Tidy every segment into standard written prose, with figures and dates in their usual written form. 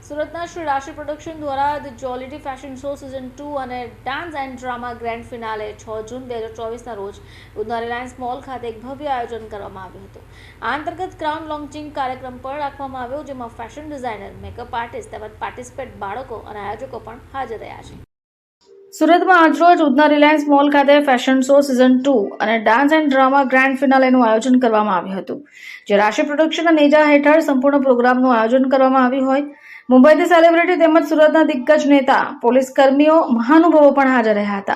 સુરતના શ્રી રાશિ પ્રોડક્શન દ્વારા the jollity fashion show season 2 અને dance and drama grand finale 6 June 2024ના રોજ ઉધના રિલાયન્સ મોલ ખાતે એક ભવ્ય આયોજન કરવામાં આવ્યું હતું. આ અંતર્ગત ક્રાઉન લોન્ચિંગ કાર્યક્રમ પણ રાખવામાં આવ્યો, જેમાં ફેશન ડિઝાઇનર, મેકઅપ આર્ટિસ્ટ તેમજ પાર્ટિસિપેટ બાળકો અને આયોજકો પણ હાજર રહ્યા છે. સુરતમાં આજરોજ ઉધના રિલાયન્સ મોલ ખાતે ફેશન શો સિઝન 2 અને ડાન્સ એન્ડ ડ્રામા ગ્રેન્ડ ફિનાલેનું આયોજન કરવામાં આવ્યું હતું, જે રાશિ પ્રોડક્શનના નેજા હેઠળ સંપૂર્ણ પ્રોગ્રામનું આયોજન કરવામાં આવ્યું હોય. મુંબઈથી સેલિબ્રિટી તેમજ સુરતના દિગ્ગજ નેતા, પોલીસ કર્મીઓ, મહાનુભાવો પણ હાજર રહ્યા હતા.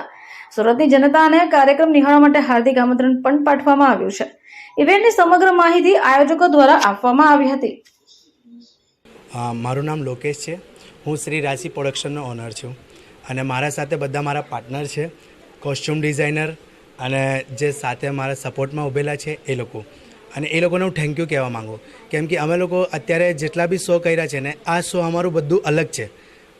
સુરતની જનતાને કાર્યક્રમ નિહાળવા માટે હાર્દિક આમંત્રણ પણ પાઠવવામાં આવ્યું છે. ઇવેન્ટની સમગ્ર માહિતી આયોજકો દ્વારા આપવામાં આવી હતી. મારું નામ લોકેશ છે. હું શ્રી રાશિ પ્રોડક્શનનો ઓનર છું અને મારા સાથે બધા મારા પાર્ટનર છે, કોસ્ચ્યુમ ડિઝાઇનર અને જે સાથે મારા સપોર્ટમાં ઊભેલા છે એ લોકો. અને એ લોકોને હું થેન્ક યુ કહેવા માગું, કેમ કે અમે લોકો અત્યારે જેટલા બી શો કર્યા છે ને, આ શો અમારું બધું અલગ છે.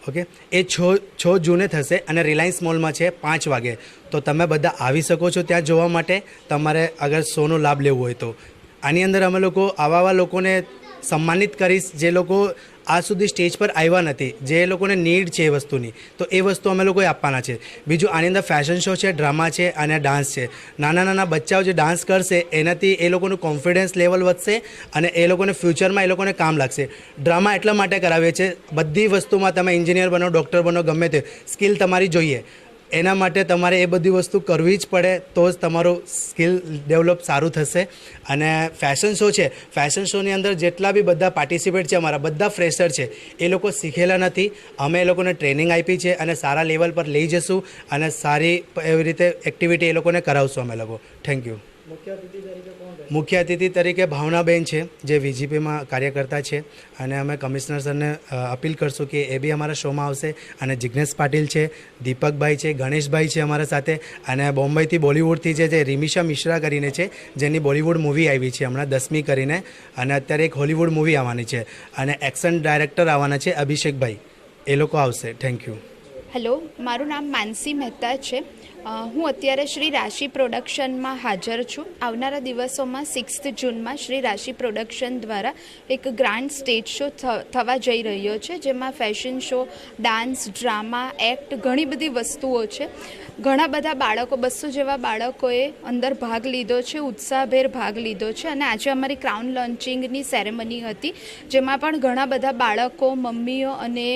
ઓકે, એ 6 જૂને થશે અને રિલાયન્સ મોલમાં છે 5 વાગે. તો તમે બધા આવી શકો છો ત્યાં જોવા માટે, તમારે અગર શોનો લાભ લેવો હોય તો. આની અંદર અમે લોકો આવા લોકોને સન્માનિત કરીશ જે લોકો આજ સુધી સ્ટેજ પર આવ્યા નથી, જે લોકોને નીડ છે એ વસ્તુની, તો એ વસ્તુ અમે લોકોએ આપવાના છે. બીજું આની અંદર ફેશન શો છે, ડ્રામા છે અને ડાન્સ છે. નાના બચ્ચાઓ જે ડાન્સ કરશે એનાથી એ લોકોનું કોન્ફિડન્સ લેવલ વધશે અને એ લોકોને ફ્યુચરમાં એ લોકોને કામ લાગશે. ડ્રામા એટલા માટે કરાવીએ છીએ, બધી વસ્તુમાં તમે એન્જિનિયર બનો, ડૉક્ટર બનો, ગમે તે સ્કિલ તમારી જોઈએ. એના માટે તમારે એ બધી વસ્તુ કરવી જ પડે, તો જ તમારું સ્કિલ ડેવલપ સારું થશે. અને ફેશન શો છે, ફેશન શોની અંદર જેટલા બી બધા પાર્ટિસિપેટ છે અમારા, બધા ફ્રેશર છે. એ લોકો શીખેલા નથી, અમે એ લોકોને ટ્રેનિંગ આપી છે અને સારા લેવલ પર લઈ જશું અને સારી એવી રીતે એક્ટિવિટી એ લોકોને કરાવશું અમે લોકો. Thank you. મુખ્ય અતિથિ તરીકે ભાવનાબેન છે, જે વીજીપીમાં કાર્યકર્તા છે, અને અમે કમિશનર સરને અપીલ કરશું કે એ બી અમારા શોમાં આવશે. અને જિગ્નેશ પાટીલ છે, દીપકભાઈ છે, ગણેશભાઈ છે અમારા સાથે, અને બોમ્બેથી બોલિવૂડથી જે રિમિશા મિશ્રા કરીને છે, જેની બોલિવૂડ મૂવી આવી છે હમણાં 10મી કરીને, અને અત્યારે એક હોલિવૂડ મૂવી આવવાની છે, અને એક્શન ડાયરેક્ટર આવવાના છે અભિષેકભાઈ. એ લોકો આવશે. Thank you. હેલો, મારું નામ માનસી મહેતા છે. હું અત્યારે શ્રી રાશિ પ્રોડક્શનમાં હાજર છું. આવનારા દિવસોમાં 6th જૂનમાં શ્રી રાશિ પ્રોડક્શન દ્વારા એક ગ્રાન્ડ સ્ટેજ શો થવા જઈ રહ્યો છે, જેમાં fashion show, dance, drama, act, ઘણી બધી વસ્તુઓ છે. ઘણા બધા બાળકો, 200 જેવા બાળકોએ અંદર ભાગ લીધો છે, ઉત્સાહભેર ભાગ લીધો છે. અને આજે અમારી ક્રાઉન લોન્ચિંગની સેરેમની હતી, જેમાં પણ ઘણા બધા બાળકો, મમ્મીઓ અને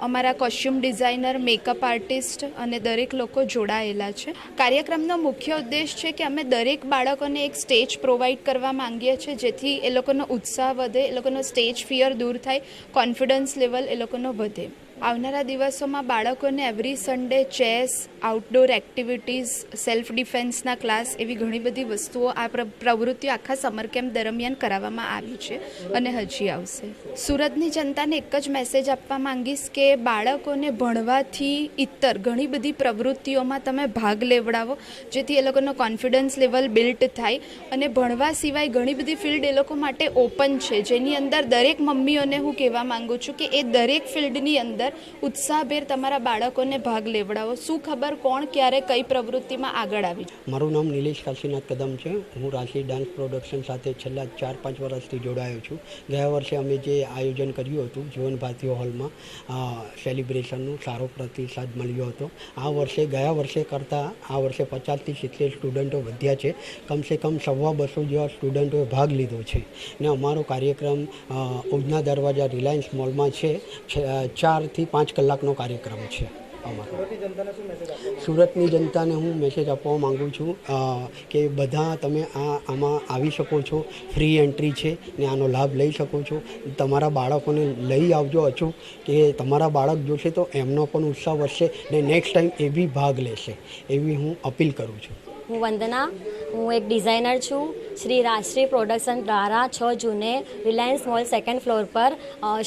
અમારા કોસ્ચ્યુમ ડિઝાઇનર, મેકઅપ આર્ટિસ્ટ અને દરેક લોકો જોડાયેલા છે. કાર્યક્રમનો મુખ્ય ઉદ્દેશ છે કે અમે દરેક બાળકોને એક સ્ટેજ પ્રોવાઈડ કરવા માંગીએ છીએ, જેથી એ લોકોનો ઉત્સાહ વધે, એ લોકોનો સ્ટેજ ફિયર દૂર થાય, કોન્ફિડન્સ લેવલ એ લોકોનો વધે. આવનારા દિવસોમાં બાળકોને every Sunday chess, outdoor activities, self ડિફેન્સના ક્લાસ, એવી ઘણી બધી વસ્તુઓ, આ પ્રવૃત્તિઓ આખા સમર કેમ્પ દરમિયાન કરાવવામાં આવી છે અને હજી આવશે. સુરતની જનતાને એક જ મેસેજ આપવા માંગીશ કે બાળકોને ભણવાથી ઇતર ઘણી બધી પ્રવૃત્તિઓમાં તમે ભાગ લેવડાવો, જેથી એ લોકોનો કોન્ફિડન્સ લેવલ બિલ્ટ થાય. અને ભણવા સિવાય ઘણી બધી ફિલ્ડ એ લોકો માટે ઓપન છે, જેની અંદર દરેક મમ્મીઓને હું કહેવા માગું છું કે એ દરેક ફિલ્ડની અંદર ઉત્સાહભેર તમારા બાળકોને ભાગ લેવડાવો. શું ખબર કોણ ક્યારે કઈ પ્રવૃત્તિમાં આગળ આવી. મારું નામ નિલેશ કાશીનાથ કદમ છે. હું રાશિ ડાન્સ પ્રોડક્શન સાથે છેલ્લા 4-5 વર્ષથી જોડાયો છું. ગયા વર્ષે અમે જે આયોજન કર્યું હતું જીવન ભારતી હોલમાં, સેલિબ્રેશનનું સારો પ્રતિસાદ મળ્યો હતો. આ વર્ષે ગયા વર્ષે કરતાં આ વર્ષે 50થી 70 સ્ટુડન્ટો વધ્યા છે. કમસે કમ 250 જેવા સ્ટુડન્ટોએ ભાગ લીધો છે. ને અમારો કાર્યક્રમ ઉધના દરવાજા રિલાયન્સ મોલમાં છે. 4 થી 5 કલાકનો કાર્યક્રમ છે અમારો. સુરતની જનતાને હું મેસેજ આપવા માગું છું કે બધા તમે આમાં આવી શકો છો. ફ્રી એન્ટ્રી છે ને આનો લાભ લઈ શકો છો. તમારા બાળકોને લઈ આવજો અચૂક, કે તમારા બાળક જોશે તો એમનો પણ ઉત્સાહ વધશે ને નેક્સ્ટ ટાઈમ એ બી ભાગ લેશે, એવી હું અપીલ કરું છું. હું વંદના, હું એક ડિઝાઇનર છું. શ્રી રાશિ પ્રોડક્શન દ્વારા 6 જૂને રિલાયન્સ મોલ 2nd ફ્લોર પર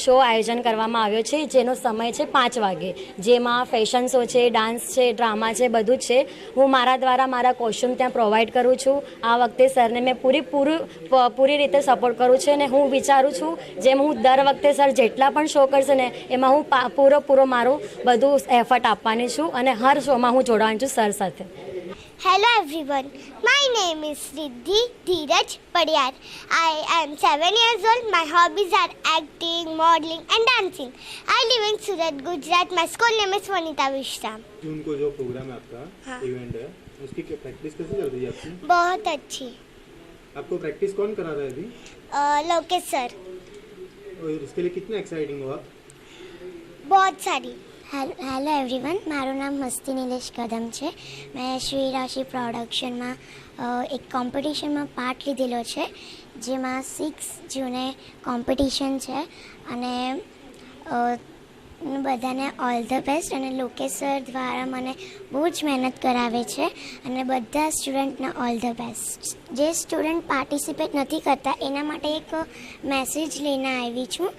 શો આયોજન કરવામાં આવ્યો છે, જેનો સમય છે 5 વાગે, જેમાં ફેશન શો છે, ડાન્સ છે, ડ્રામા છે, બધું જ છે. હું મારા દ્વારા મારા કોસ્ચ્યુમ ત્યાં પ્રોવાઈડ કરું છું. આ વખતે સરને મેં પૂરી રીતે સપોર્ટ કરું છું, અને હું વિચારું છું જેમ હું દર વખતે સર જેટલા પણ શો કરશે ને એમાં હું પૂરો મારું બધું એફર્ટ આપવાની છું, અને હર શોમાં હું જોડાવાની છું સર સાથે. Hello everyone, my name is Riddhi Dheeraj Padiyar. I am 7 years old. My hobbies are acting, modeling and dancing. I live in Surat, Gujarat. My school name is Vanita Vishram. जून को जो programme है आपका हाँ। Event है उसकी practice कैसे चल रही है आपकी? बहुत अच्छी। आपको प्रैक्टिस कौन करा रहा है अभी? लोकेश सर। और इसके लिए कितना एक्साइटिंग हो आप? बहुत સારી. હેલો એવરીવન, મારું નામ મસ્તી નિલેશ કદમ છે. મેં શ્રી રાશિ પ્રોડક્શનમાં એક કોમ્પિટિશનમાં પાર્ટ લીધેલો છે, જેમાં 6 જૂને કોમ્પિટિશન છે. અને બધાને ઓલ ધ બેસ્ટ. અને લોકેશ સર દ્વારા મને બહુ જ મહેનત કરાવે છે અને બધા સ્ટુડન્ટને ઓલ ધ બેસ્ટ. જે સ્ટુડન્ટ પાર્ટિસિપેટ નથી કરતા એના માટે એક મેસેજ લઈને આવી છું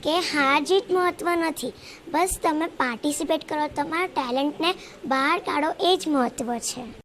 કે હાર જીત મહત્ત્વ નથી, બસ તમે પાર્ટિસિપેટ કરો, તમારા ટેલેન્ટને બહાર કાઢો, એ જ મહત્ત્વ છે.